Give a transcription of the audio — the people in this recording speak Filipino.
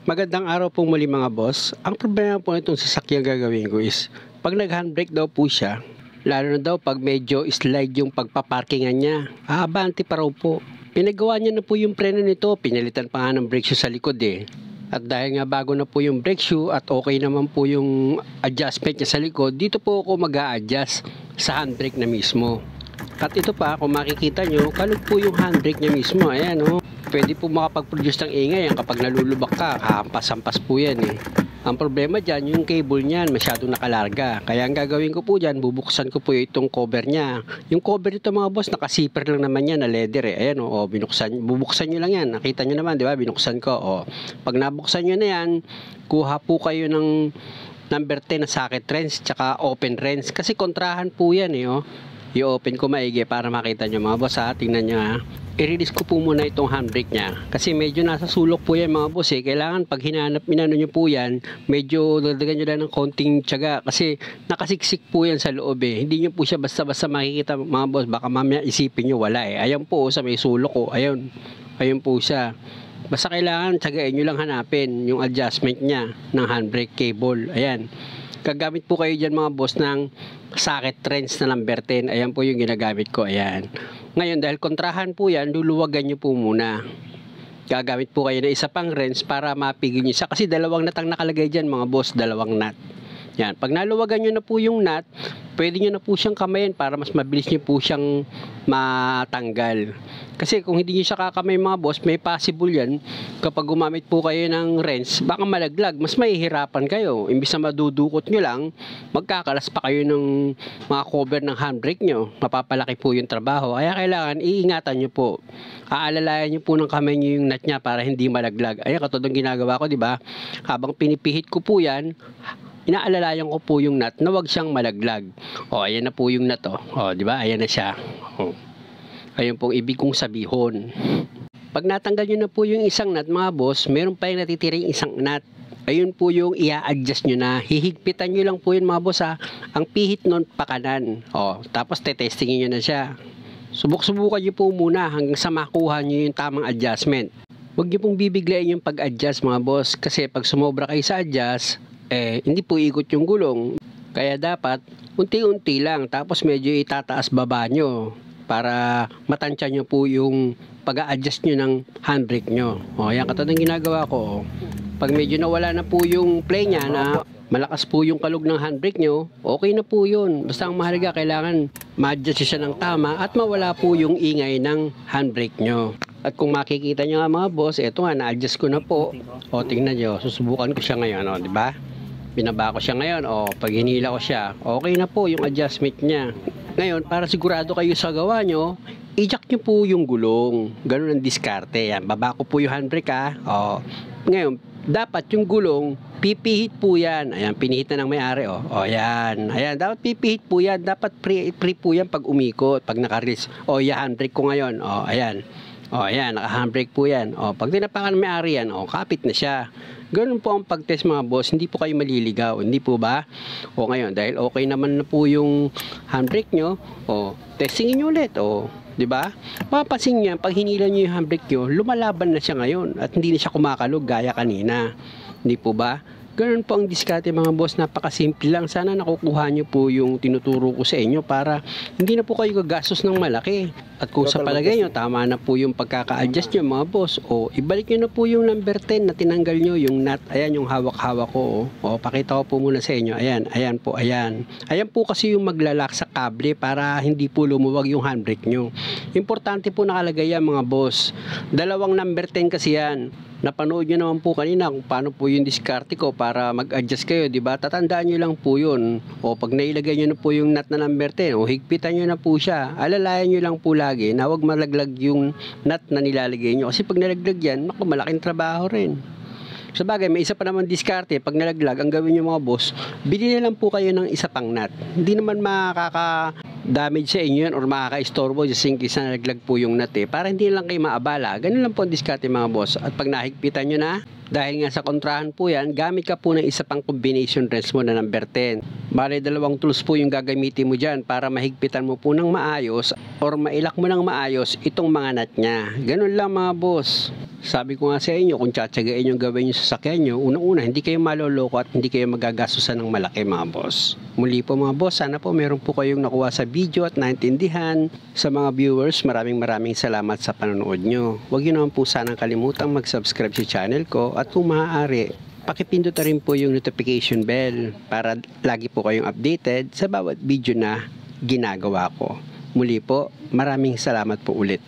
Magandang araw po muli mga boss. Ang problema po nitong sasakyan gagawin ko is pag nag-handbrake daw po siya, lalo na daw pag medyo slide yung pagpaparkingan niya, aabante pa raw po. Pinagawa niya na po yung preno nito, pinalitan pa nga ng brake shoe sa likod eh. At dahil nga bago na po yung brake shoe at okay naman po yung adjustment niya sa likod, dito po ako mag-a-adjust sa handbrake na mismo. At ito pa, kung makikita nyo, kalog po yung handbrake niya mismo. Ayan o. Pwede po makapag-produce ng ingay yan kapag nalulubak ka, kahampas-hampas po yan eh. Ang problema dyan, yung cable niyan masyadong nakalarga. Kaya ang gagawin ko po dyan, bubuksan ko po itong cover niya. Yung cover nito mga boss, nakasiper lang naman yan na leather eh. Ayan o, bubuksan nyo lang yan. Nakita nyo naman, di ba? Binuksan ko. O, pag nabuksan nyo na yan, kuha po kayo ng number 10 na socket wrench, tsaka open wrench. Kasi kontrahan po yan eh. O. I-open ko maigi para makita nyo mga boss ha. Tingnan nyo ha. I-release ko po muna itong handbrake niya. Kasi medyo nasa sulok po yan mga boss eh. Kailangan pag minano nyo po yan, medyo dagdagan nyo lang ng konting tiyaga. Kasi nakasiksik po yan sa loob eh. Hindi nyo po siya basta-basta makikita mga boss. Baka mamaya isipin nyo wala eh. Ayan po sa may sulok ko. Ayun. Ayun po siya. Basta kailangan tiyagain nyo lang hanapin yung adjustment niya ng handbrake cable. Ayan. Gagamit po kayo dyan mga boss ng socket wrench na number 10. Ayan po yung ginagamit ko. Ayan. Ngayon dahil kontrahan po yan, luluwagan nyo po muna. Gagamit po kayo ng isa pang wrench para mapigil nyo siya. Kasi dalawang nut ang nakalagay dyan mga boss. Dalawang nut. Yan. Pag naluwagan nyo na po yung nut, pwede nyo na po siyang kamayin para mas mabilis nyo po siyang matanggal. Kasi kung hindi nyo siya kakamay mga boss, may possible yan. Kapag gumamit po kayo ng wrench, baka malaglag. Mas mahihirapan kayo. Imbis na madudukot nyo lang, magkakalas pa kayo ng mga cover ng handbrake nyo. Mapapalaki po yung trabaho. Kaya kailangan iingatan nyo po. Aalalayan nyo po ng kamay nyo yung nut niya para hindi malaglag. Ayan, katulad ng ginagawa ko, di ba? Habang pinipihit ko po yan, inaalalayan ko po yung nut na wag siyang malaglag. O, ayan na po yung nut, o, di ba? Ayan na siya. O. Ayun pong ibig kong sabihon. Pag natanggal nyo na po yung isang nut mga boss, meron pa yung natitirang isang nut. Ayun po yung i-adjust nyo na. Hihigpitan nyo lang po yun mga boss ha. Ang pihit nun pa kanan. O, tapos tetestingin nyo na siya. Subok-subukan nyo po muna hanggang sa makuha nyo yung tamang adjustment. Huwag nyo pong bibiglayin yung pag-adjust mga boss. Kasi pag sumobra kayo sa adjust, hindi po ikot yung gulong. Kaya dapat unti-unti lang. Tapos medyo itataas baba nyo para matansya nyo po yung pag-a-adjust nyo ng handbrake nyo. O, yan katulad ng ginagawa ko. Pag medyo nawala na po yung play niya na malakas po yung kalog ng handbrake nyo, okay na po yun. Basta ang mahalaga, kailangan ma-adjust siya ng tama at mawala po yung ingay ng handbrake nyo. At kung makikita nyo nga mga boss, eto nga, na-adjust ko na po. O, tingnan nyo, susubukan ko siya ngayon, o, diba? Binaba ko siya ngayon, o, pag hinila ko siya, okay na po yung adjustment niya. Ngayon, para sigurado kayo sa gawa nyo, i-jack nyo po yung gulong. Ganun ang diskarte. Yan, baba ko po yung handbrake ha. O, ngayon, dapat yung gulong, pipihit po yan. Ayan, pinihit na ng may-ari. O, yan. Ayan, dapat pipihit po yan. Dapat pre po yan pag umikot, pag naka-release. O, yan, handbrake ko ngayon. O, ayan. O, ayan, naka-handbrake po yan. O, pag tinapakan ng may-ari yan, o, kapit na siya. Ganun po ang pag-test mga boss, hindi po kayo maliligaw, hindi po ba? O ngayon, dahil okay naman na po yung handbrake nyo, o testingin nyo ulit, o, di ba? Papasin niya, pag hinila nyo yung handbrake nyo, lumalaban na siya ngayon at hindi na siya kumakalog gaya kanina. Hindi po ba? Ganun po ang diskarte mga boss, napakasimple lang. Sana nakukuha nyo po yung tinuturo ko sa inyo para hindi na po kayo gagastos ng malaki. At kung sa palagay nyo, tama na po yung pagkaka-adjust nyo mga boss, o ibalik nyo na po yung number 10 na tinanggal nyo, yung nut. Ayan yung hawak-hawak ko. O, pakita ko po muna sa inyo. Ayan, ayan po, ayan. Ayan po kasi yung maglalak sa kable para hindi po lumuwag yung handbrake nyo. Importante po nakalagay yan mga boss. Dalawang number 10 kasi yan. Napanood nyo naman po kanina kung paano po yung diskarte ko para mag-adjust kayo, di ba? Tatandaan nyo lang po yun. O pag nailagay nyo na po yung nut na number 10, o higpitan nyo na po siya, alalayan nyo lang po lagi na huwag malaglag yung nut na nilalagay nyo. Kasi pag nalaglag yan, naku, malaking trabaho rin. Sa bagay, may isa pa naman diskarte. Pag nalaglag, ang gawin nyo mga boss, bili na lang po kayo ng isa pang nut. Hindi naman makaka-damage sa inyo yan or makaka-istorbo just in case na nalaglag po yung nut eh. Para hindi lang kayo maabala. Ganun lang po ang diskarte mga boss. At pag nahigpitan nyo na, dahil nga sa kontrahan po yan, gamit ka po ng isa pang combination wrench mo na number 10. Bale, dalawang tools po yung gagamitin mo dyan para mahigpitan mo po ng maayos or mailak mo ng maayos itong mga nut nya. Ganun lang mga boss. Sabi ko nga sa inyo, kung tsatsagain yung gawin yung sasakyan nyo, unang-una, hindi kayo maloloko at hindi kayo magagastusan ng malaki mga boss. Muli po mga boss, sana po meron po kayong nakuha sa video at naintindihan. Sa mga viewers, maraming salamat sa panonood nyo. Huwag nyo naman po sanang kalimutang mag-subscribe sa channel ko at kung maaari, pakipindot na rin po yung notification bell para lagi po kayong updated sa bawat video na ginagawa ko. Muli po, maraming salamat po ulit.